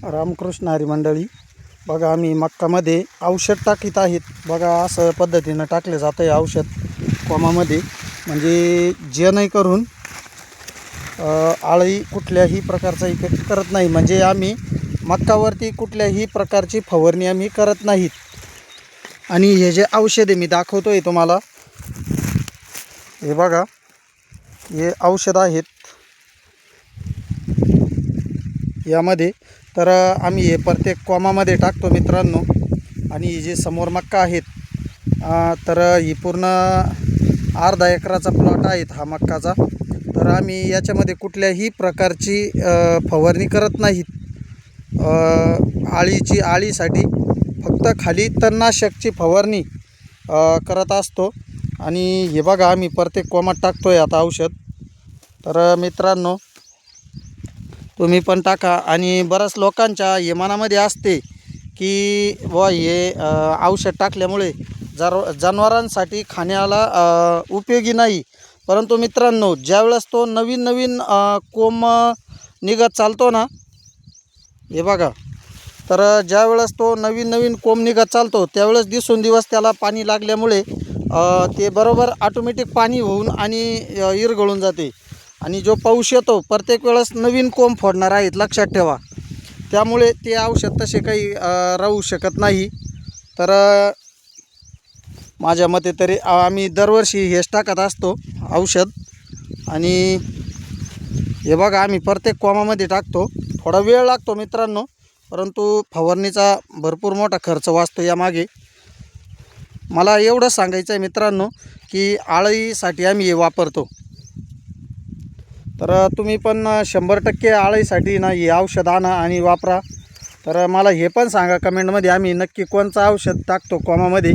रामकृष्ण हरी मंडळी, बघा आम्ही मक्कामध्ये औषध टाकीत आहेत. बघा असं पद्धतीनं टाकले जातं आहे औषध कोमामध्ये, म्हणजे जेणेकरून आळी कुठल्याही प्रकारचा इफेक्ट करत नाही. म्हणजे आम्ही मक्कावरती कुठल्याही प्रकारची फवारणी आम्ही करत नाहीत. आणि हे जे औषधे मी दाखवतो आहे तुम्हाला, हे बघा हे औषध आहेत यामध्ये. तर आम्ही हे प्रत्येक कोमामध्ये टाकतो मित्रांनो. आणि जे समोर मक्का आहेत, तर ही पूर्ण अर्धा एकराचा प्लॉट आहेत हा मक्काचा. तर आम्ही याच्यामध्ये कुठल्याही प्रकारची फवारणी करत नाहीत. आळीसाठी फक्त खाली तणनाशकची फवारणी करत असतो. आणि हे बघा आम्ही प्रत्येक कोमात टाकतो आहे आता औषध. तर मित्रांनो, तुम्ही पण टाका. आणि बऱ्याच लोकांच्या हे मनामध्ये असते की हे औषध टाकल्यामुळे जनावरांसाठी खाण्याला उपयोगी नाही. परंतु मित्रांनो, ज्यावेळेस तो नवीन कोंब निघत चालतो ना, हे बघा, तर ज्यावेळेस तो नवीन कोंब निघत चालतो त्यावेळेस दिवस त्याला पाणी लागल्यामुळे ते बरोबर ऑटोमॅटिक पाणी होऊन आणि इरगळून जाते. आणि जो पाऊस येतो प्रत्येक वेळेस नवीन कोंब फोडणार आहेत, लक्षात ठेवा. त्यामुळे ते औषध तसे काही राहू शकत नाही. तर माझ्या मते तरी आम्ही दरवर्षी हेच टाकत असतो औषध. आणि हे बघा आम्ही प्रत्येक कोमामध्ये टाकतो. थोडा वेळ लागतो मित्रांनो, परंतु फवारणीचा भरपूर मोठा खर्च वाचतो यामागे. मला एवढं सांगायचं आहे मित्रांनो की आळीसाठी आम्ही हे वापरतो. तर तुम्ही पण 100% आळीसाठी ना हे औषध आणा आणि वापरा. तर मला हे पण सांगा कमेंटमध्ये, आम्ही नक्की कोणचं औषध टाकतो कोमामध्ये.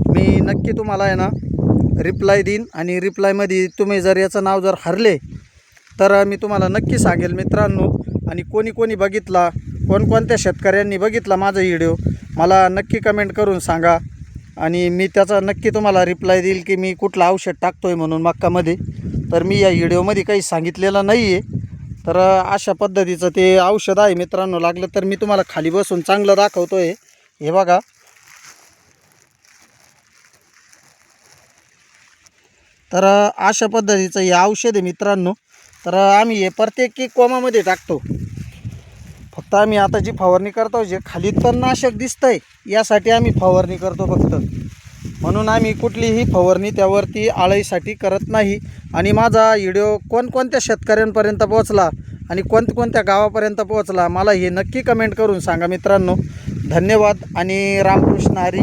मी नक्की तुम्हाला आहे ना रिप्लाय देईन. आणि रिप्लायमध्ये तुम्ही जर याचं नाव जर हरले तर मी तुम्हाला नक्की सांगेल मित्रांनो. आणि कोणी बघितला, कोणकोणत्या शेतकऱ्यांनी बघितला माझा व्हिडिओ, मला नक्की कमेंट करून सांगा. आणि मी त्याचा नक्की तुम्हाला रिप्लाय देईल की मी कुठलं औषध टाकतो आहे म्हणून मक्कामध्ये. तर मी या व्हिडिओमध्ये काही सांगितलेलं नाही आहे. तर अशा पद्धतीचं ते औषध आहे मित्रांनो. लागलं तर मी तुम्हाला खाली बसून चांगलं दाखवतो आहे. हे बघा, तर अशा पद्धतीचं हे औषध आहे मित्रांनो. तर आम्ही हे प्रत्येक कोमामध्ये टाकतो. फक्त आम्ही आता जी फवारणी करतो, जे खाली तणनाशक दिसतंय यासाठी आम्ही फवारणी करतो फक्त. म्हणून आम्ही कुठलीही फवारणी त्यावरती आळीसाठी करत नाही. आणि माझा व्हिडिओ कोणकोणत्या शेतकऱ्यांपर्यंत पोहोचला आणि कोणत्या गावापर्यंत पोहोचला, मला हे नक्की कमेंट करून सांगा मित्रांनो. धन्यवाद आणि रामकृष्ण हरी.